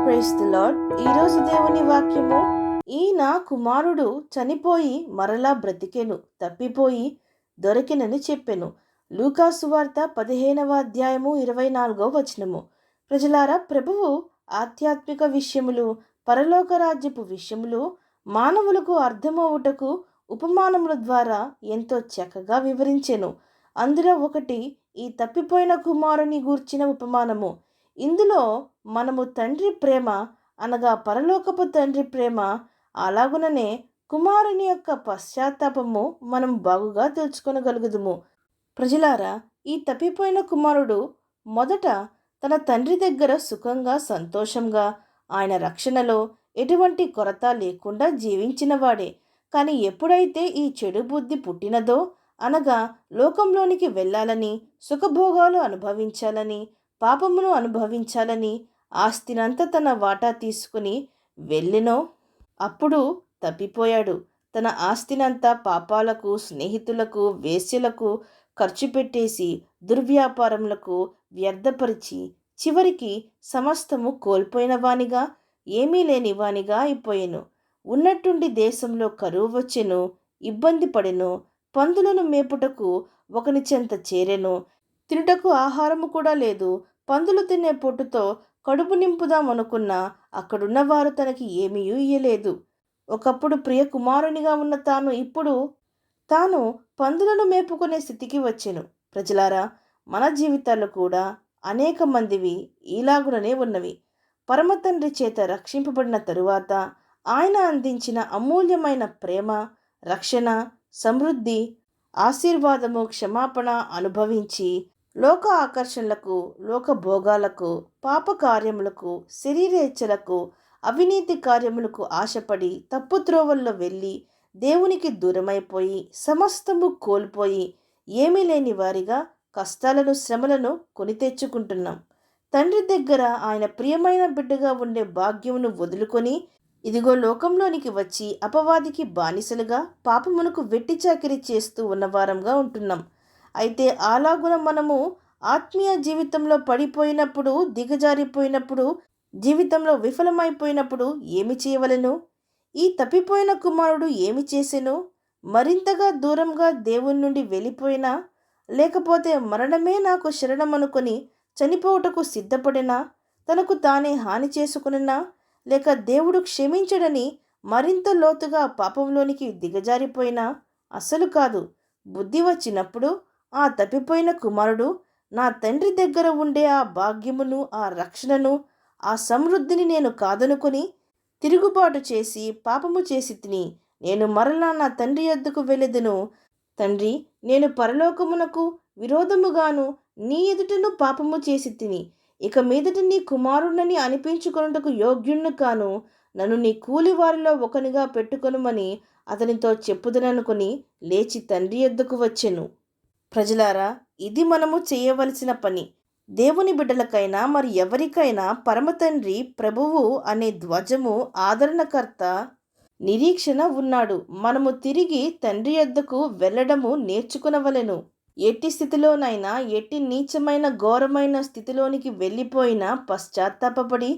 Praise the lord. ఈరోజు దేవుని వాక్యము, ఈయన కుమారుడు చనిపోయి మరలా బ్రతికెను, తప్పిపోయి దొరికెనని చెప్పెను. లూకా సువార్త 15వ అధ్యాయము 24వ వచనము. ప్రజలారా, ప్రభువు ఆధ్యాత్మిక విషయములు, పరలోక రాజ్యపు విషయములు మానవులకు అర్థమవుటకు ఉపమానముల ద్వారా ఎంతో చక్కగా వివరించెను. అందులో ఒకటి ఈ తప్పిపోయిన కుమారుని గూర్చిన ఉపమానము. ఇందులో మనము తండ్రి ప్రేమ, అనగా పరలోకపు తండ్రి ప్రేమ, అలాగుననే కుమారుని యొక్క పశ్చాత్తాపము మనం బాగుగా తెలుసుకొనగలుగుదుము. ప్రజలారా, ఈ తప్పిపోయిన కుమారుడు మొదట తన తండ్రి దగ్గర సుఖంగా, సంతోషంగా, ఆయన రక్షణలో ఎటువంటి కొరత లేకుండా జీవించినవాడే. కానీ ఎప్పుడైతే ఈ చెడు బుద్ధి పుట్టినదో, అనగా లోకంలోనికి వెళ్ళాలని, సుఖభోగాలు అనుభవించాలని, పాపమును అనుభవించాలని, ఆస్తినంతా తన వాటా తీసుకుని వెళ్ళెనో, అప్పుడు తప్పిపోయాడు. తన ఆస్తినంతా పాపాలకు, స్నేహితులకు, వేశ్యలకు ఖర్చు పెట్టేసి, దుర్వ్యాపారములకు వ్యర్థపరిచి, చివరికి సమస్తము కోల్పోయిన వానిగా, ఏమీ లేని వానిగా అయిపోయెను. ఉన్నట్టుండి దేశంలో కరువు వచ్చెను, ఇబ్బంది పడెను. పందులను మేపుటకు ఒకని చెంత చేరెను. తినుటకు ఆహారము కూడా లేదు. పందులు తినే పొట్టుతో కడుపు నింపుదామనుకున్నా అక్కడున్నవారు తనకి ఏమీ ఇయ్యలేదు. ఒకప్పుడు ప్రియ కుమారునిగా ఉన్న తాను ఇప్పుడు పందులను మేపుకునే స్థితికి వచ్చెను. ప్రజలారా, మన జీవితాలు కూడా అనేక మందివి ఇలాగుననే ఉన్నవి. పరమతండ్రి చేత రక్షింపబడిన తరువాత ఆయన అందించిన అమూల్యమైన ప్రేమ, రక్షణ, సమృద్ధి, ఆశీర్వాదము, క్షమాపణ అనుభవించి లోక ఆకర్షణలకు, లోక భోగాలకు, పాప కార్యములకు, శరీరేచ్ఛలకు, అవినీతి కార్యములకు ఆశపడి తప్పుత్రోవల్లో వెళ్ళి దేవునికి దూరమైపోయి సమస్తము కోల్పోయి ఏమీ లేని వారిగా కష్టాలను, శ్రమలను కొని తెచ్చుకుంటున్నాం. తండ్రి దగ్గర ఆయన ప్రియమైన బిడ్డగా ఉండే భాగ్యమును వదులుకొని ఇదిగో లోకంలోనికి వచ్చి అపవాదికి బానిసలుగా పాపమునకు వెట్టి చాకిరీ చేస్తూ ఉన్నవారంగా ఉంటున్నాం. అయితే అలాగున మనము ఆత్మీయ జీవితంలో పడిపోయినప్పుడు, దిగజారిపోయినప్పుడు, జీవితంలో విఫలమైపోయినప్పుడు ఏమి చేయవలెను? ఈ తప్పిపోయిన కుమారుడు ఏమి చేసెను? మరింతగా దూరంగా దేవుని నుండి వెళ్ళిపోయినా, లేకపోతే మరణమే నాకు శరణమనుకొని చనిపోవుటకు సిద్ధపడినా, తనకు తానే హాని చేసుకునినా, లేక దేవుడు క్షమించడని మరింత లోతుగా పాపంలోనికి దిగజారిపోయినా? అస్సలు కాదు. బుద్ధి వచ్చినప్పుడు ఆ తప్పిపోయిన కుమారుడు నా తండ్రి దగ్గర ఉండే ఆ భాగ్యమును, ఆ రక్షణను, ఆ సమృద్ధిని నేను కాదనుకొని తిరుగుబాటు చేసి పాపము చేసి తిని నేను మరలా నా తండ్రి యొద్దకు వెళ్ళెదను. తండ్రి, నేను పరలోకమునకు విరోధముగాను నీ ఎదుటను పాపము చేసి తిని ఇక మీదట నీ కుమారుణ్ణని అనిపించుకొనుటకు యోగ్యుణ్ణి కాను. నన్ను నీ కూలి వారిలో ఒకనిగా పెట్టుకొనుమని అతనితో చెప్పుదననుకొని లేచి తండ్రి యొద్దకు వచ్చెను. ప్రజలారా, ఇది మనము చేయవలసిన పని. దేవుని బిడ్డలకైనా మరి ఎవరికైనా పరమతండ్రి, ప్రభువు అనే ధ్వజము, ఆదరణకర్త, నిరీక్షణ ఉన్నాడు. మనము తిరిగి తండ్రి యొద్దకు వెళ్ళడము నేర్చుకునవలెను. ఎట్టి స్థితిలోనైనా, ఎట్టి నీచమైన ఘోరమైన స్థితిలోనికి వెళ్ళిపోయినా పశ్చాత్తాపపడి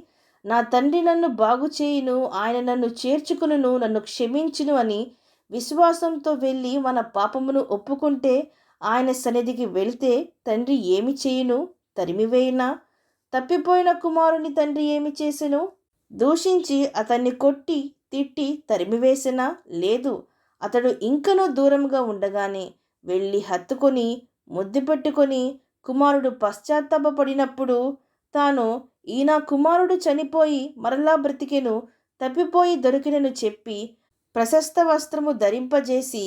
నా తండ్రి నన్ను బాగు చేయును, ఆయన నన్ను చేర్చుకును, నన్ను క్షమించును అని విశ్వాసంతో వెళ్ళి మన పాపమును ఒప్పుకుంటే, ఆయన సన్నిధికి వెళితే తండ్రి ఏమి చేయును? తరిమివేయునా? తప్పిపోయిన కుమారుని తండ్రి ఏమి చేసెను? దూషించి అతన్ని కొట్టి తిట్టి తరిమివేసినా? లేదు. అతడు ఇంకనూ దూరంగా ఉండగానే వెళ్ళి హత్తుకొని ముద్దు పెట్టుకొని కుమారుడు పశ్చాత్తాపడినప్పుడు తాను ఈయన కుమారుడు చనిపోయి మరలా బ్రతికెను, తప్పిపోయి దొరికినను చెప్పి ప్రశస్త వస్త్రము ధరింపజేసి,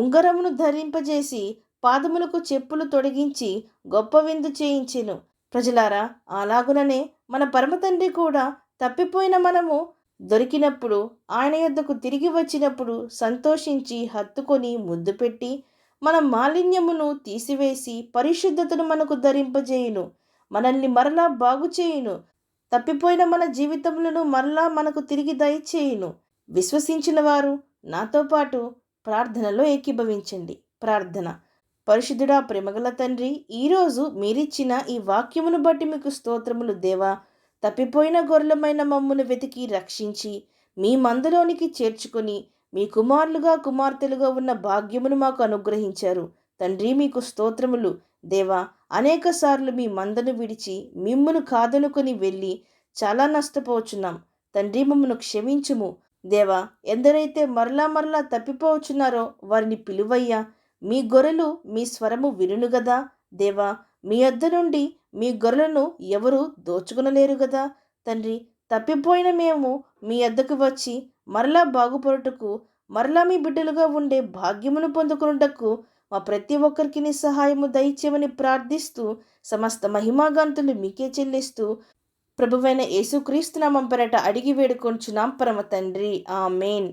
ఉంగరమును ధరింపజేసి, పాదములకు చెప్పులు తొడిగించి గొప్ప విందు చేయించెను. ప్రజలారా, అలాగుననే మన పరమతండ్రి కూడా తప్పిపోయిన మనము దొరికినప్పుడు, ఆయన యొద్దకు తిరిగి వచ్చినప్పుడు సంతోషించి హత్తుకొని ముద్దు పెట్టి మన మాలిన్యమును తీసివేసి పరిశుద్ధతను మనకు ధరింపజేయును. మనల్ని మరలా బాగు చేయును. తప్పిపోయిన మన జీవితములను మరలా మనకు తిరిగి దయచేయును. విశ్వసించిన వారు నాతో పాటు ప్రార్థనలో ఏకీభవించండి. ప్రార్థన. పరిశుద్ధుడా, ప్రేమగల తండ్రి, ఈరోజు మీరిచ్చిన ఈ వాక్యమును బట్టి మీకు స్తోత్రములు దేవా. తప్పిపోయిన గొర్రెలమైన మమ్మును వెతికి రక్షించి మీ మందలోనికి చేర్చుకొని మీ కుమారులుగా కుమార్తెలుగా ఉన్న భాగ్యమును మాకు అనుగ్రహించారు. తండ్రి, మీకు స్తోత్రములు. దేవా, అనేక సార్లు మీ మందను విడిచి మిమ్మును కాదనుకొని వెళ్ళి చాలా నష్టపోచున్నాం. తండ్రి, మమ్మను క్షమించుము. దేవా, ఎందరైతే మరలా మరలా తప్పిపోవచ్చున్నారో వారిని పిలువయ్యా. మీ గొర్రెలు మీ స్వరము వినును గదా. దేవా, మీ యొద్ద నుండి మీ గొర్రెలను ఎవరు దోచుకునలేరు గదా. తండ్రి, తప్పిపోయిన మేము మీ యొద్దకు వచ్చి మరలా బాగుపడుటకు, మరలా మీ బిడ్డలుగా ఉండే భాగ్యమును పొందుకున్నటకు మా ప్రతి ఒక్కరికి నీ సహాయము దయచేయమని ప్రార్థిస్తూ సమస్త మహిమాగంతులు మీకే చెల్లిస్తూ ప్రభువైన యేసుక్రీస్తు నామం పేరట అడిగి వేడుకొంచున్నాం పరమ తండ్రి. ఆమేన్.